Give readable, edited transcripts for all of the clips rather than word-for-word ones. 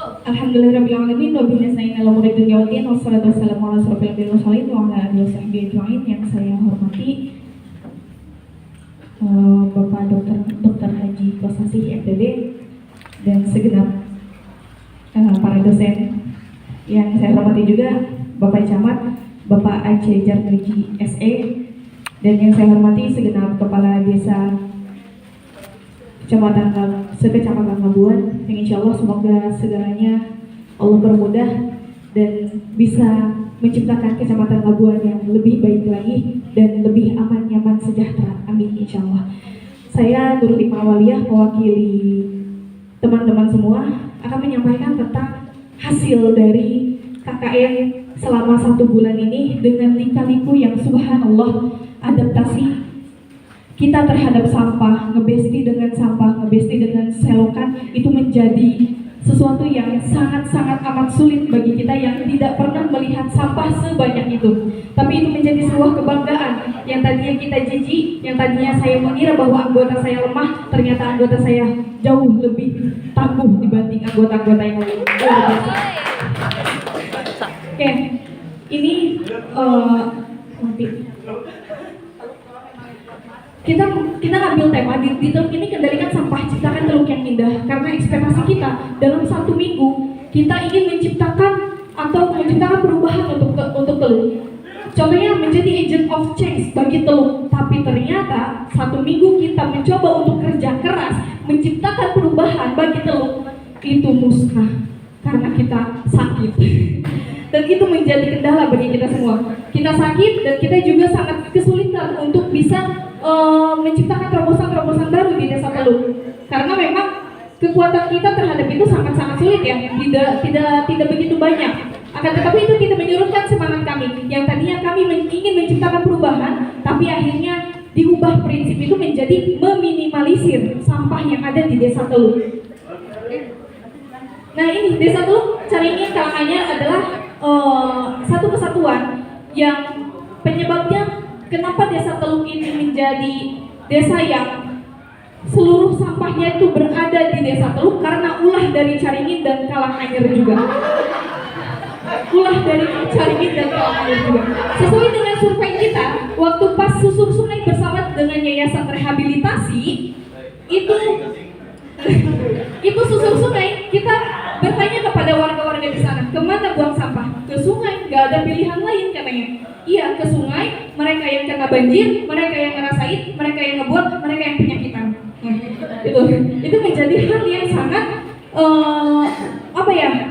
Alhamdulillahirrahmanirrahim. Wabillahi nasta'in ala umuri dunya waddin. Wassalatu wassalamu ala asyrofil anbiya'i wal mursalin wa ala alihi wasahbihi ajma'in. Yang saya hormati Bapak Dr. Haji Kosasih MPD dan segenap para dosen. Yang saya hormati juga Bapak Camat, Bapak Aceh Jarnriji SE, dan yang saya hormati segenap kepala desa Sekecamatan Labuan, yang insya Allah semoga segalanya Allah permudah dan bisa menciptakan Kecamatan Labuan yang lebih baik lagi dan lebih aman, nyaman, sejahtera. Amin insya Allah. Saya Nurul Hikmah Awaliyah, mewakili teman-teman semua, akan menyampaikan tentang hasil dari KKN selama 1 bulan ini dengan lika-liku yang subhanallah, adaptasi kita terhadap sampah, ngebesti dengan sampah, ngebesti dengan selokan, itu menjadi sesuatu yang sangat-sangat amat sulit bagi kita yang tidak pernah melihat sampah sebanyak itu. Tapi itu menjadi sebuah kebanggaan. Yang tadinya kita jijik, yang tadinya saya mengira bahwa anggota saya lemah, ternyata anggota saya jauh lebih tangguh dibanding anggota-anggota yang lain. Oke, ini nanti kita ngambil tema di Teluk ini, kendalikan sampah, ciptakan Teluk yang indah. Karena ekspektasi kita dalam 1 minggu kita ingin menciptakan perubahan untuk Teluk. Contohnya menjadi agent of change bagi Teluk. Tapi ternyata 1 minggu kita mencoba untuk kerja keras menciptakan perubahan bagi Teluk, itu musnah karena kita sakit. Dan itu menjadi kendala bagi kita semua. Kita sakit dan kita juga sangat kesulitan untuk bisa menciptakan terobosan-terobosan baru di Desa Teluk. Karena memang kekuatan kita terhadap itu sangat-sangat sulit ya, tidak begitu banyak. Akan tetapi itu tidak menyurutkan semangat kami. Yang tadinya kami ingin menciptakan perubahan, tapi akhirnya diubah prinsip itu menjadi meminimalisir sampah yang ada di Desa Teluk. Nah ini Desa Teluk, Caringin kalangannya adalah satu kesatuan yang penyebabnya kenapa Desa Teluk ini menjadi desa yang seluruh sampahnya itu berada di Desa Teluk, karena ulah dari Caringin dan Karanganyar juga. Ulah dari Caringin dan Karanganyar juga. Sesuai dengan survei kita, waktu pas susur sungai bersama dengan Yayasan Rehabilitasi, itu susur sungai, kita bertanya kepada warga-warga di sana, kemana buang sampah? Ke sungai, nggak ada pilihan lain katanya. Iya, ke sungai, mereka yang kena banjir, mereka yang ngerasain, mereka yang ngebuat, mereka yang penyakitan. Itu menjadi hal yang sangat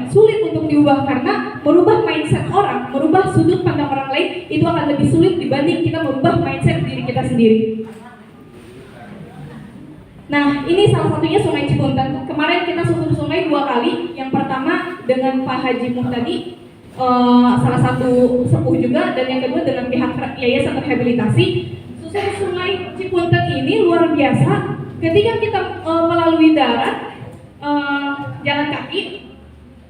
sulit untuk diubah, karena merubah mindset orang, merubah sudut pandang orang lain itu akan lebih sulit dibanding kita merubah mindset diri kita sendiri. Nah, ini salah satunya Sungai Cipunten. Kemarin kita susur sungai 2 kali. Yang pertama dengan Pak Haji Muhtadi, salah satu sepuh juga, dan yang kedua dengan pihak Yayasan Rehabilitasi. Susur Sungai Cipunten ini luar biasa. Ketika kita melalui darat, jalan kaki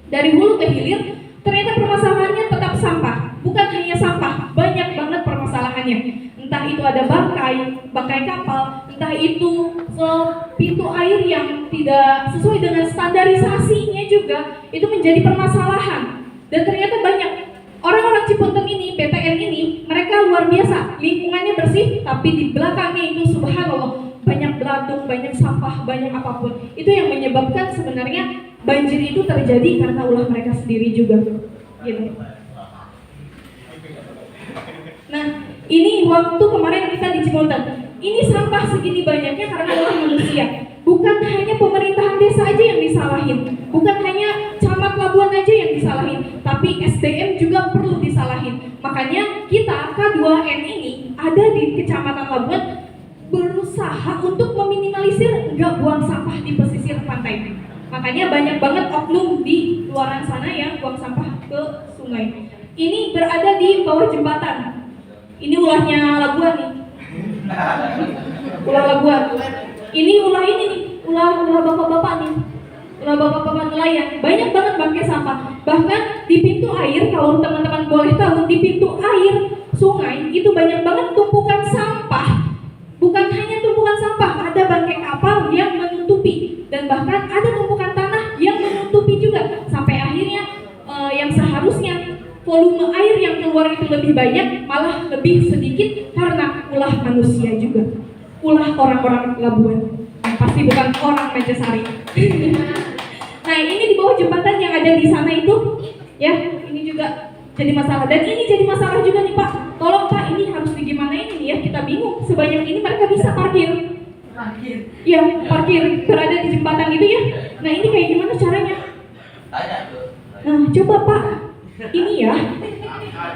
dari hulu ke hilir, ternyata permasalahannya tetap sampah. Bukan hanya sampah, banyak banget permasalahannya. Entah itu ada bangkai kapal, entah itu pintu air yang tidak sesuai dengan standarisasinya juga, itu menjadi permasalahan. Dan ternyata banyak orang-orang Cipunten ini, PTN ini, mereka luar biasa, lingkungannya bersih, tapi di belakangnya itu subhanallah banyak belatung, banyak sampah, banyak apapun. Itu yang menyebabkan sebenarnya banjir itu terjadi karena ulah mereka sendiri juga, gitu. Nah, ini waktu kemarin kita di Cipunten, ini sampah segini banyaknya karena ulah manusia. Bukan hanya pemerintahan desa aja yang disalahin, bukan hanya camat Labuan aja yang disalahin, tapi SDM juga perlu disalahin. Makanya kita K2N ini ada di Kecamatan Labuan berusaha untuk meminimalisir nggak buang sampah di pesisir pantai. Makanya banyak banget oknum di luaran sana yang buang sampah ke sungai. Ini berada di bawah jembatan. Ini ulahnya Labuan nih. Ulah Labuan. Ini ulah ini nih, ulah bapak-bapak nih. Ulah bapak-bapak nelayan. Banyak banget bangkai sampah. Bahkan di pintu air, kalau teman-teman boleh tahu, di pintu air sungai itu banyak banget tumpukan sampah. Bukan hanya tumpukan sampah, ada bangkai kapal yang menutupi, dan bahkan ada tumpukan tanah yang menutupi juga sampai akhirnya yang seharusnya volume air yang keluar itu lebih banyak malah lebih sedikit karena ulah manusia juga, ulah orang-orang Labuan, pasti bukan orang Majasari. Nah ini di bawah jembatan yang ada di sana itu ya, ini juga jadi masalah, dan ini jadi masalah juga nih Pak. Tolong Pak, ini harus digimanain ini ya, kita bingung. Sebanyak ini mereka bisa parkir. Iya, parkir berada di jembatan itu ya. Nah ini kayak gimana caranya? Nah coba Pak, ini ya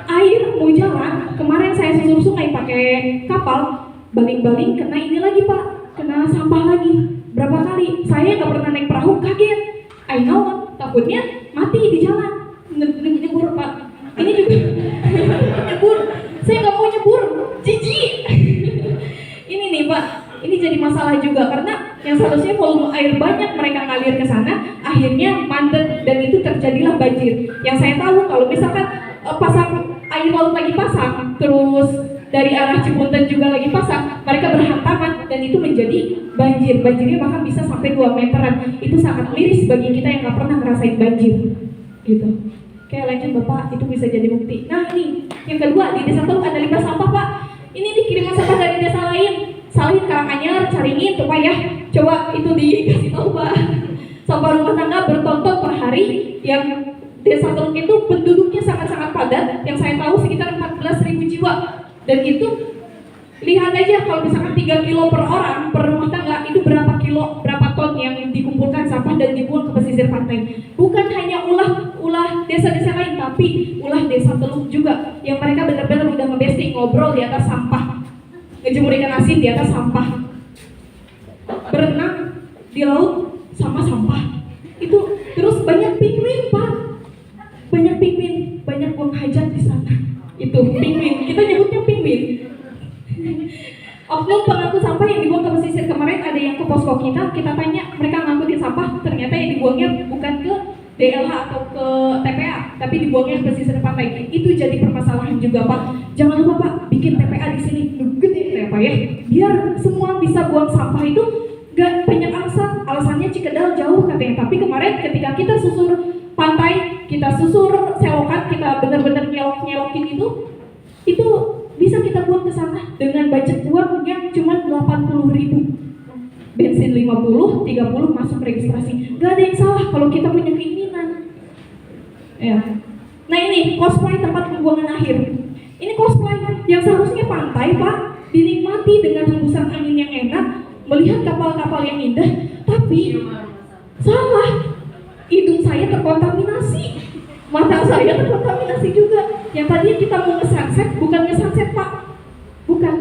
air mau jalan. Kemarin saya susur sungai pakai kapal, baling-baling kena ini lagi Pak, kena sampah lagi. Berapa kali? Saya nggak pernah naik perahu, kaget. I know, takutnya mati di jalan. Nyebur Pak. Ini juga nyebur. Saya nggak mau nyebur, jijik. Ini nih Pak, ini jadi masalah juga karena yang seharusnya volume air banyak mereka ngalir ke sana, akhirnya mandet dan itu terjadilah banjir. Yang saya tahu kalau misalkan pasang air laut lagi pasang, terus dari arah Cipunten juga lagi pasang, mereka berhantaman dan itu menjadi banjir. Banjirnya bahkan bisa sampai 2 meteran. Itu sangat miris bagi kita yang nggak pernah ngerasain banjir, gitu. Oke, lanjut Bapak, itu bisa jadi bukti. Nah ini, yang kedua, di Desa Teluk ada limbah sampah Pak. Ini nih kiriman sampah dari desa lain, Salin, Karanganyar, Caringin tuh Pak ya. Coba itu dikasih tahu Pak. Sampah rumah tangga bertonton per hari, yang Desa Teluk itu penduduknya sangat-sangat padat, yang saya tahu sekitar 14.000 jiwa. Dan itu, lihat aja kalau misalkan 3 kilo per orang, per rumah tangga, itu berapa kilo, berapa ton yang dikumpulkan sampah dan dibuang ke pesisir pantai. Bukan hanya ulah desa-desa lain, tapi ulah Desa Teluk juga, yang mereka benar-benar udah ngebesting, ngobrol di atas sampah, ngejemur ikan asin di atas sampah, berenang di laut sama sampah. Itu terus banyak penguin Pak, banyak penguin, banyak buang hajat di sana. Itu penguin, kita nyebutnya penguin. Oknum pengangkut sampah yang dibuang ke pesisir, kemarin ada yang ke posko kita tanya mereka ngangkutin sampah, ternyata yang dibuangnya bukan ke DLH atau ke TPA, tapi dibuangnya ke pesisir pantai. Itu jadi permasalahan juga Pak. Jangan lupa Pak, bikin TPA di sini gede ya Pak ya, biar semua bisa buang sampah itu gak banyak alasannya Cikedal jauh katanya. Tapi kemarin ketika kita susur pantai, kita susur selokan, kita benar-benar nyelok-nyelokin itu bisa kita buang ke sana dengan budget uang yang cuma 80.000. Bensin 50, 30 masuk registrasi. Gak ada yang salah kalau kita punya keinginan. Ya. Nah ini cosplay tempat pembuangan akhir. Ini cosplay yang seharusnya pantai Pak, dinikmati dengan hembusan angin yang enak, melihat kapal-kapal yang indah, tapi salah. Hidung saya terkontaminasi, mata saya terkontaminasi juga. Yang tadinya kita mau nge-sunset, bukan nge-sunset Pak, bukan,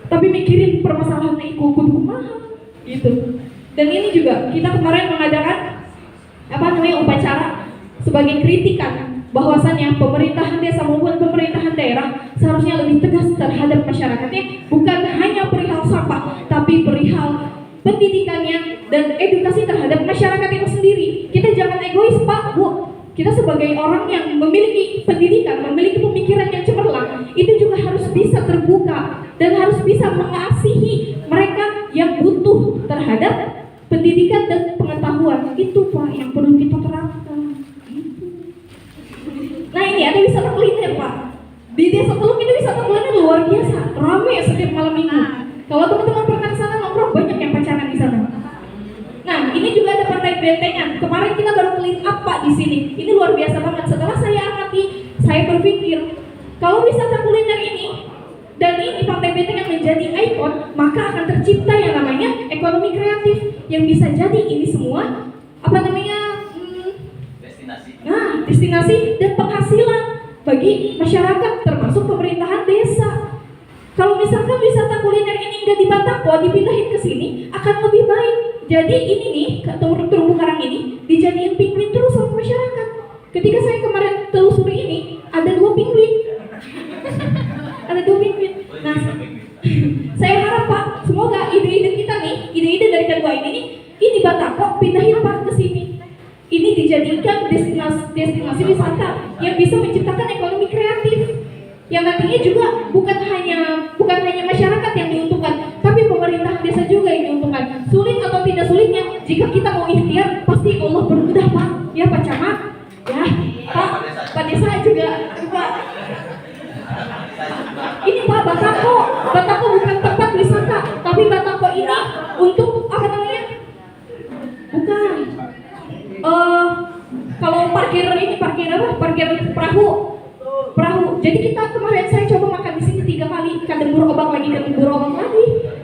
tapi mikirin permasalahannya ikut mahal gitu. Dan ini juga kita kemarin mengadakan upacara sebagai kritikan bahwasannya pemerintahan desa maupun pemerintahan daerah seharusnya lebih tegas terhadap masyarakatnya, bukan hanya perihal sampah, tapi perihal pendidikannya dan edukasi terhadap masyarakat itu sendiri. Kita jangan egois Pak, Bu. Kita sebagai orang yang memiliki pendidikan, memiliki pemikiran yang cemerlang, itu juga harus bisa terbuka dan harus bisa mengasihi mereka yang butuh terhadap pendidikan dan pengetahuan. Itu Pak yang perlu kita terapkan. Nah ini ada wisata kuliner Pak. Di Desa Teluk itu wisata kuliner luar biasa, ramai setiap malam minggu. Kalau teman-teman pernah ke sana nongkrong, banyak yang pacaran di sana. Nah, ini juga ada pantai Bentengan. Kemarin kita baru clean up Pak di sini. Ini luar biasa banget. Setelah saya amati, saya berpikir kalau wisata kuliner ini dan ini pantai Bentengan menjadi ikon, maka akan tercipta yang namanya ekonomi kreatif yang bisa jadi ini semua destinasi dan penghasilan bagi masyarakat termasuk pemerintahan desa. Kalau misalkan wisata kuliner ini nggak di Batako, dipindahin ke sini akan lebih baik. Jadi ini nih, terumbu karang ini dijadiin penguin terus sama masyarakat. Ketika saya kemarin telusuri ini, ada 2 penguin. Ada 2 penguin. Nah, saya harap Pak, semoga ide-ide kita nih, ide-ide dari kedua ini Batako pindahin Pak ke sini. Ini dijadikan destinasi wisata yang bisa menciptakan ekonomi kreatif. Yang nantinya juga bukan hanya masyarakat yang diuntungkan, tapi pemerintahan desa juga yang diuntungkan. Sulit atau tidak sulit sulitnya, jika kita mau ikhtiar, pasti Allah bermudah Pak. Ya Pak Camat, ya Pak Desa juga, Pak. Ini Pak, Batako bukan tempat wisata, tapi Batako ini untuk apa namanya? Bukan. Kalau parkir perahu. Jadi kita kemarin saya coba makan di sini 3 kali, kadang berobak lagi.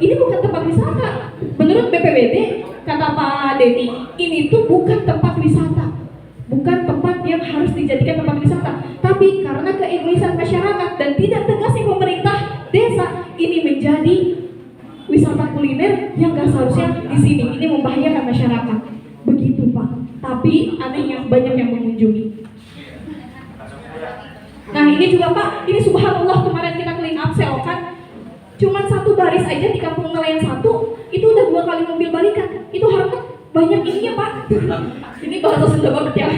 Ini bukan tempat wisata. Menurut BPBD, kata Pak Dedi, ini tuh bukan tempat wisata. Bukan tempat yang harus dijadikan tempat wisata. Tapi karena keegoisan masyarakat dan tidak tegasnya pemerintah desa, ini menjadi wisata kuliner yang gak seharusnya di sini. Ini membahayakan masyarakat. Begitu Pak. Tapi anehnya banyak yang mengunjungi. Nah ini juga Pak, ini subhanallah kemarin kita clean up selokan, cuman 1 baris aja di kampung nelayan 1, itu udah 2 kali mobil balikan. Itu harga banyak ininya Pak. Ini bahasa Sunda banget ya.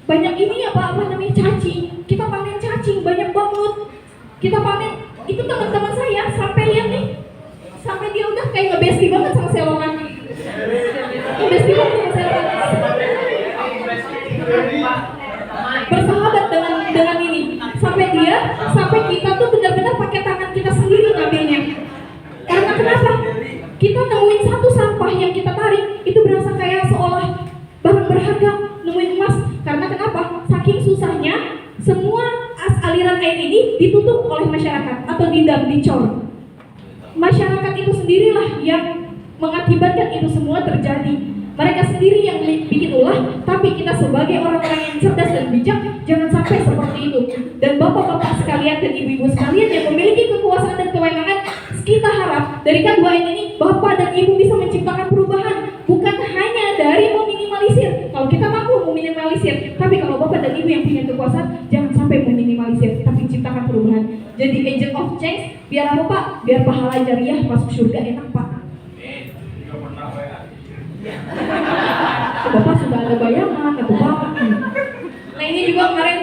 Banyak ini ya Pak, apa namanya, cacing. Kita panen cacing banyak banget. Kita panen, itu teman-teman saya sampai lihat nih, sampai dia udah kayak ngebesti banget sama selokan. Ngebesti banget sama selokan. Bersahabat dengan ini, sampai kita tuh benar-benar pakai tangan kita sendiri ngambilnya. Karena kenapa? Kita nemuin 1 sampah yang kita tarik itu berasa kayak seolah barang berharga, nemuin emas. Karena kenapa? Saking susahnya semua aliran air ini ditutup oleh masyarakat atau dicor. Masyarakat itu sendirilah yang mengakibatkan itu semua terjadi. Mereka sendiri yang bikin ulah, tapi kita sebagai orang-orang yang cerdas dan bijak jangan sampai seperti itu. Dan bapak-bapak sekalian dan ibu-ibu sekalian yang memiliki kekuasaan dan kewenangan, kita harap dari K2N ini bapak dan ibu bisa menciptakan perubahan, bukan hanya dari meminimalisir. Kalau kita mampu meminimalisir, tapi kalau bapak dan ibu yang punya kekuasaan, jangan sampai meminimalisir, tapi ciptakan perubahan. Jadi agent of change, biar apa Pak? Biar pahala jariah masuk surga enak Pak. Bapak sudah ada bayangan, atau Bapak. Nah ini juga kemarin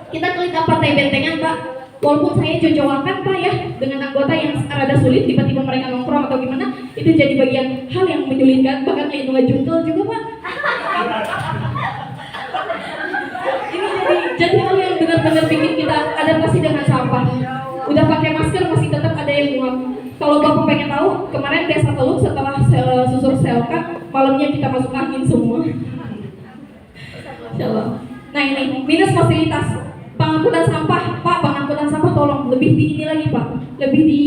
kita klik partai bentengan Pak. Walaupun saya jojowakan Pak ya dengan anggota yang rada sulit, tiba-tiba mereka nongkrong atau gimana, itu jadi bagian hal yang menyulitkan, bahkan kayak nunggu jungkel juga Pak. Ini jadi hal yang benar-benar bikin kita adaptasi dengan sampah. Udah pakai masker masih tetap ada yang mual. Kalau Bapak pengen tahu, kemarin Desa Teluk setelah susur selka, malamnya kita masuk angin semua. Insyaallah. Nah ini, minus fasilitas pengangkutan sampah. Pak, pengangkutan sampah tolong lebih di ini lagi Pak. Lebih di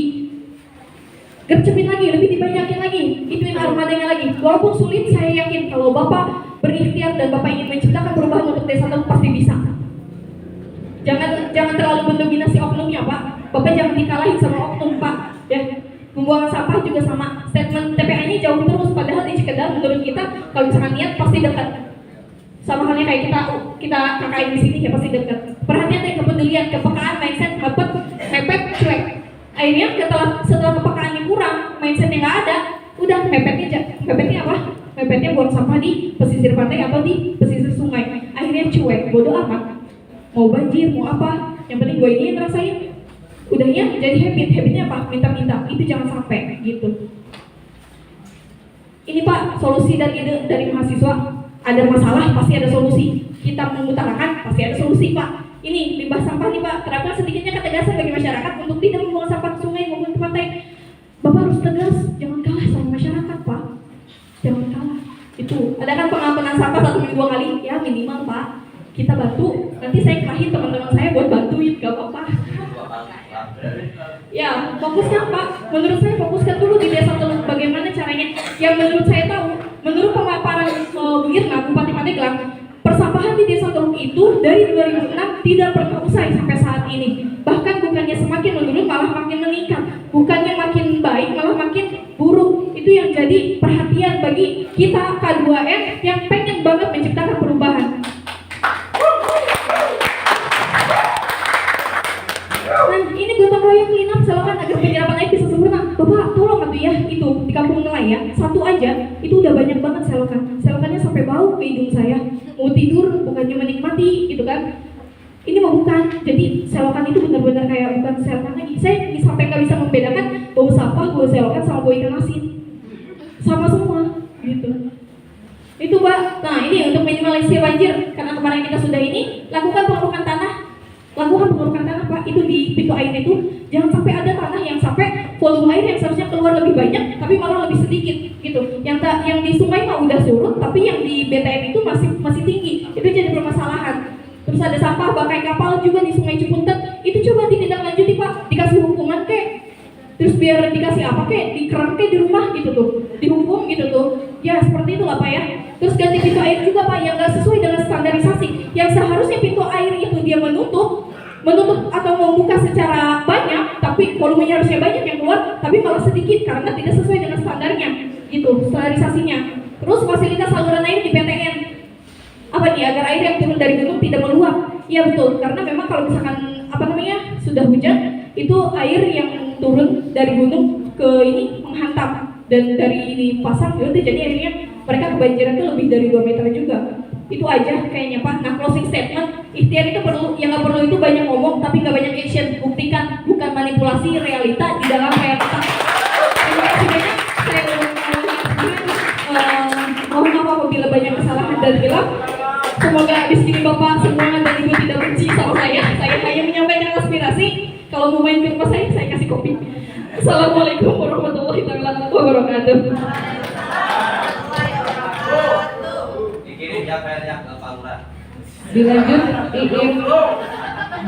gercepin lagi, lebih dibanyakin lagi. Ituin armadanya lagi. Walaupun sulit, saya yakin kalau Bapak berikhtiar dan Bapak ingin menciptakan perubahan untuk Desa Teluk pasti bisa. Jangan terlalu mendominasi oknumnya Pak. Bapak jangan dikalahin sama oknum Pak. Ya, membuang sampah juga sama. Statement TPA-nya jauh terus, padahal di Cikedal menurut kita kalau misalkan niat pasti dekat. Sama halnya kayak kita KKN di sini ya pasti dekat. Perhatian dan kepedulian, kepekaan, mindset, mepet, cuek. Akhirnya setelah kepekaannya kurang, mindsetnya nggak ada, udah mepetnya apa? Mepetnya buang sampah di pesisir pantai atau di pesisir sungai. Akhirnya cuek, bodoh amat. Mau banjir, mau apa? Yang penting gue ini yang ngerasain. Udahnya jadi habitnya apa? Minta-minta, itu jangan sampai gitu. Ini Pak, solusi dan ide dari mahasiswa. Ada masalah, pasti ada solusi. Kita mengutarakan, pasti ada solusi Pak. Ini limbah sampah nih Pak, terapkan sedikitnya ketegasan bagi masyarakat untuk tidak membuang sampah ke sungai maupun ke pantai. Bapak harus tegas, jangan kalah sama masyarakat Pak. Jangan kalah. Itu, ada kan pengampunan sampah 1 minggu 2 kali? Ya minimal Pak. Kita bantu, nanti saya kerahin teman-teman saya buat bantuin, gak apa-apa. Ya, fokusnya Pak, menurut saya fokuskan dulu di Desa Teluk bagaimana caranya. Yang menurut saya tahu, menurut pemaparan Bu Irna, Bupati Pandeglang, persampahan di Desa Teluk itu dari 2006 tidak pernah usai sampai saat ini. Bahkan bukannya semakin menurun, malah makin meningkat. Bukannya makin baik, malah makin buruk. Itu yang jadi perhatian bagi kita K2N yang pengen banget menciptakan perubahan. Ini gotong royong clean up selokan agar penyerapan air bisa sempurna. Bapak tolong atuh ya, itu di kampung nelayan 1 aja itu udah banyak banget selokannya sampai bau ke hidung saya. Mau tidur bukannya menikmati gitu kan. Ini mah bukan. Jadi selokan itu benar-benar kayak bukan selokan lagi. Saya sampai nggak bisa membedakan bau sampah, bau selokan sama bau ikan asin. Sama semua gitu. Itu Pak. Nah ini untuk minimalisir banjir, karena kemarin kita sudah ini lakukan pengerukan tanah, Pak. Itu di pintu air itu jangan sampai ada tanah yang sampai volume air yang seharusnya keluar lebih banyak tapi malah lebih sedikit gitu. Yang di sungai mah udah surut tapi yang di BTM itu masih tinggi. Itu jadi permasalahan. Terus ada sampah bangkai kapal juga di Sungai Cipuntet. Itu coba ditindaklanjuti Pak, dikasih hukuman kek. Terus biar dikasih apa kek, dikerang kek di rumah gitu tuh, dihukum gitu tuh. Ya seperti itulah Pak ya. Terus ganti pintu air juga Pak yang nggak sesuai dengan standarisasi. Yang seharusnya pintu air itu dia menutup atau membuka secara banyak, tapi volumenya harusnya banyak yang keluar, tapi malah sedikit karena tidak sesuai dengan standarnya, gitu, standarisasinya. Terus fasilitas saluran air di PTN, apa nih agar air yang turun dari gunung tidak meluap? Iya betul, karena memang kalau misalkan sudah hujan, itu air yang turun dari gunung ke ini menghantam dan dari ini pasang, jadi akhirnya mereka kebanjiran itu lebih dari 2 meter juga. Itu aja kayaknya Pak. Nah closing statement, ikhtiar itu perlu, yang nggak perlu itu banyak ngomong tapi nggak banyak action. Buktikan, bukan manipulasi realita di dalam realita. Terima kasih banyak. Saya mohon maaf apabila banyak kesalahan dan hilaf. Semoga di sini Bapak semua dan Ibu tidak benci sama saya. Saya hanya menyampaikan aspirasi. Kalau mau main ke rumah saya kasih kopi. Assalamualaikum warahmatullahi wabarakatuh. Dikirim ya PR-nya ke Pak Lurah. Dilanjut,